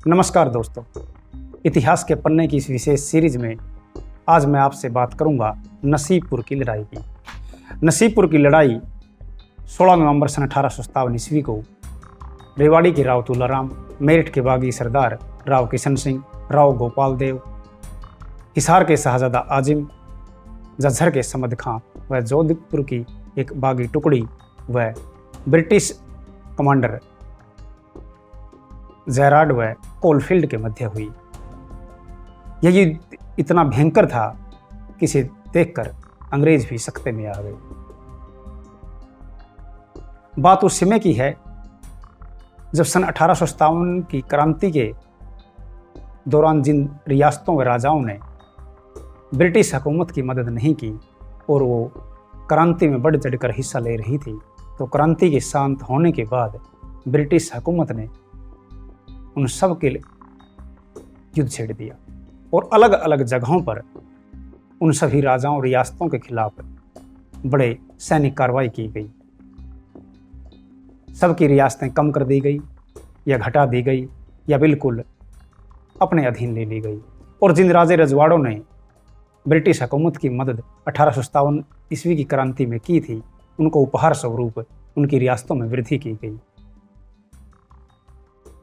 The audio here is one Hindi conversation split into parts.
नमस्कार दोस्तों, इतिहास के पन्ने की इस विशेष सीरीज में आज मैं आपसे बात करूंगा नसीबपुर की लड़ाई की। नसीबपुर की लड़ाई 16 नवंबर सन 1857 ईस्वी को रेवाड़ी के राव तुलाराम, मेरठ के बागी सरदार राव किशन सिंह, राव गोपाल देव, हिसार के शाहजादा आजिम, झज्जर के समद खां व जोधपुर की एक बागी टुकड़ी व ब्रिटिश कमांडर जेरार्ड व कोलफील्ड के मध्य हुई। यह युद्ध इतना भयंकर था कि इसे देखकर अंग्रेज भी सख्ते में आ गए। बात उस समय की है जब सन 1857 की क्रांति के दौरान जिन रियासतों व राजाओं ने ब्रिटिश हुकूमत की मदद नहीं की और वो क्रांति में बढ़ चढ़कर हिस्सा ले रही थी, तो क्रांति के शांत होने के बाद ब्रिटिश हुकूमत ने उन सब के लिए युद्ध छेड़ दिया और अलग अलग जगहों पर उन सभी राजाओं और रियासतों के खिलाफ बड़े सैनिक कार्रवाई की गई। सबकी रियासतें कम कर दी गई या घटा दी गई या बिल्कुल अपने अधीन ले ली गई। और जिन राजे रजवाड़ों ने ब्रिटिश हुकूमत की मदद 1857 ईस्वी की क्रांति में की थी, उनको उपहार स्वरूप उनकी रियासतों में वृद्धि की गई।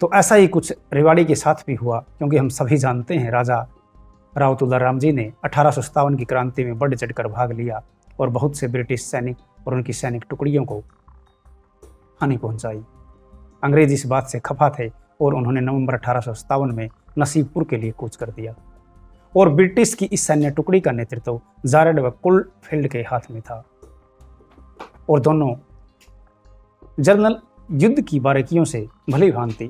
तो ऐसा ही कुछ रेवाड़ी के साथ भी हुआ, क्योंकि हम सभी जानते हैं राजा राव तुलाराम जी ने 1857 की क्रांति में बढ़ चढ़कर भाग लिया और बहुत से ब्रिटिश सैनिक और उनकी सैनिक टुकड़ियों को हानि पहुंचाई। अंग्रेज इस बात से खफा थे और उन्होंने नवंबर 1857 में नसीबपुर के लिए कूच कर दिया और ब्रिटिश की इस सैन्य टुकड़ी का नेतृत्व जेरार्ड व कोलफील्ड के हाथ में था और दोनों जनरल युद्ध की बारीकियों से भली भांति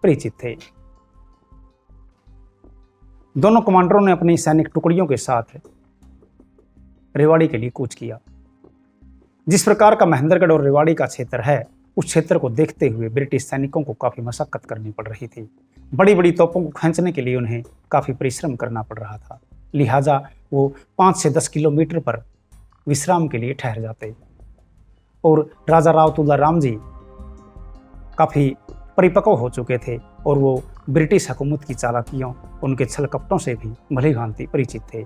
परिचित थे। दोनों कमांडरों ने अपनी सैनिक टुकड़ियों के साथ रेवाड़ी के लिए कूच किया। जिस प्रकार का महेंद्रगढ़ और रेवाड़ी का क्षेत्र है, उस क्षेत्र को देखते हुए ब्रिटिश सैनिकों को काफी मशक्कत करनी पड़ रही थी। बड़ी बड़ी तोपों को खींचने के लिए उन्हें काफी परिश्रम करना पड़ रहा था, लिहाजा वो 5 से 10 किलोमीटर पर विश्राम के लिए ठहर जाते और राजा राव तुलाराम जी काफी परिपक्व हो चुके थे और वो ब्रिटिश हुकूमत की चालाकियों, उनके छल कपटों से भी भली भांति परिचित थे।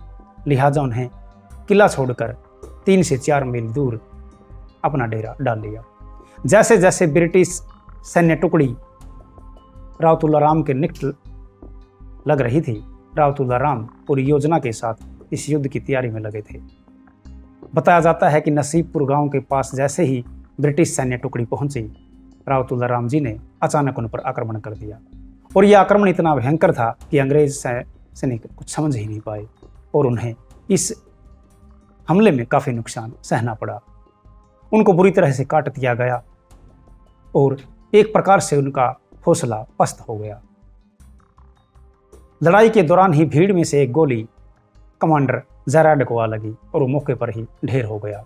लिहाजा उन्हें किला छोड़कर 3 से 4 मील दूर अपना डेरा डाल लिया। जैसे जैसे ब्रिटिश सैन्य टुकड़ी राव तुलाराम के निकट लग रही थी, राव तुलाराम पूरी योजना के साथ इस युद्ध की तैयारी में लगे थे। बताया जाता है कि नसीबपुर गांव के पास जैसे ही ब्रिटिश सैन्य टुकड़ी पहुंची, राव तुलाराम जी ने अचानक उन पर आक्रमण कर दिया और यह आक्रमण इतना भयंकर था कि अंग्रेज सैनिक कुछ समझ ही नहीं पाए और उन्हें इस हमले में काफ़ी नुकसान सहना पड़ा। उनको बुरी तरह से काट दिया गया और एक प्रकार से उनका हौसला पस्त हो गया। लड़ाई के दौरान ही भीड़ में से एक गोली कमांडर जेरार्ड को आ लगी और वो मौके पर ही ढेर हो गया।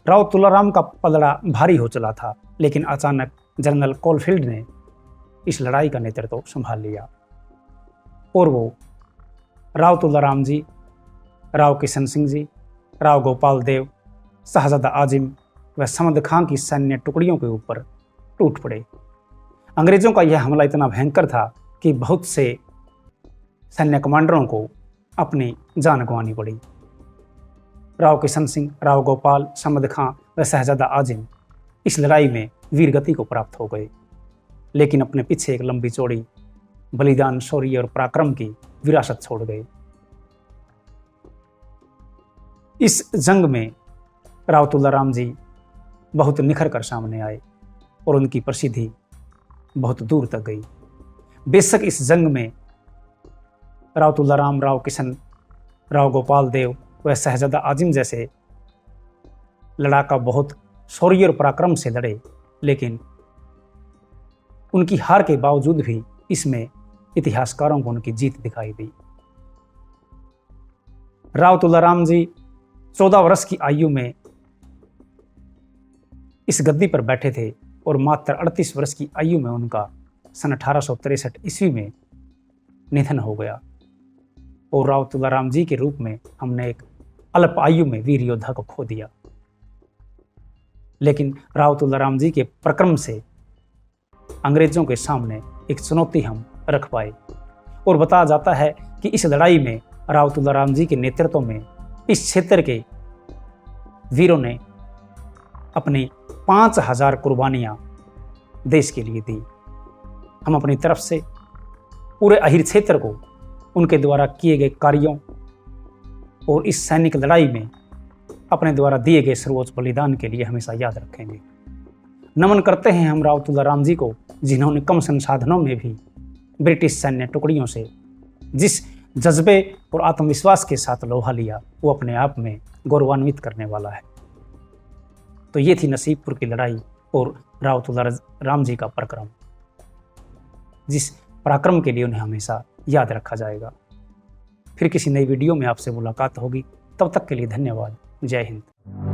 राव तुलाराम का पलड़ा भारी हो चला था, लेकिन अचानक जनरल कोलफील्ड ने इस लड़ाई का नेतृत्व संभाल लिया और वो राव तुलाराम जी, राव किशन सिंह जी, राव गोपाल देव, शाहजादा आजिम व समद खां की सैन्य टुकड़ियों के ऊपर टूट पड़े। अंग्रेजों का यह हमला इतना भयंकर था कि बहुत से सैन्य कमांडरों को अपनी जान गंवानी पड़ी। राव किशन सिंह, राव गोपाल, समद खां व शहजादा आजिम इस लड़ाई में वीरगति को प्राप्त हो गए, लेकिन अपने पीछे एक लंबी चौड़ी बलिदान, शौर्य और पराक्रम की विरासत छोड़ गए। इस जंग में राव तुलाराम जी बहुत निखर कर सामने आए और उनकी प्रसिद्धि बहुत दूर तक गई। बेशक इस जंग में राव तुलाराम, राव किशन, राव गोपाल देव व शहजादा आजिम जैसे लड़ाका बहुत शौर्य और पराक्रम से लड़े, लेकिन उनकी हार के बावजूद भी इसमें इतिहासकारों को उनकी जीत दिखाई दी। राव तुलाराम जी 14 वर्ष की आयु में इस गद्दी पर बैठे थे और मात्र 38 वर्ष की आयु में उनका सन 1863 ईस्वी में निधन हो गया। और राव तुलाराम जी के रूप में हमने एक अल्प आयु में वीर योद्धा को खो दिया। लेकिन राव तुलाराम जी के प्रक्रम से अंग्रेजों के सामने एक चुनौती हम रख पाए। और बताया जाता है कि इस लड़ाई में राव तुलाराम जी के नेतृत्व में इस क्षेत्र के वीरों ने अपनी 5000 कुर्बानियां देश के लिए दी। हम अपनी तरफ से पूरे अहिर क्षेत्र को उनके द्वारा किए गए कार्यों और इस सैनिक लड़ाई में अपने द्वारा दिए गए सर्वोच्च बलिदान के लिए हमेशा याद रखेंगे। नमन करते हैं हम राव तुलाराम जी को, जिन्होंने कम संसाधनों में भी ब्रिटिश सैन्य टुकड़ियों से जिस जज्बे और आत्मविश्वास के साथ लोहा लिया, वो अपने आप में गौरवान्वित करने वाला है। तो ये थी नसीबपुर की लड़ाई और राव तुलाराम जी का पराक्रम, जिस पराक्रम के लिए उन्हें हमेशा याद रखा जाएगा। फिर किसी नई वीडियो में आपसे मुलाकात होगी, तब तक के लिए धन्यवाद। जय हिंद।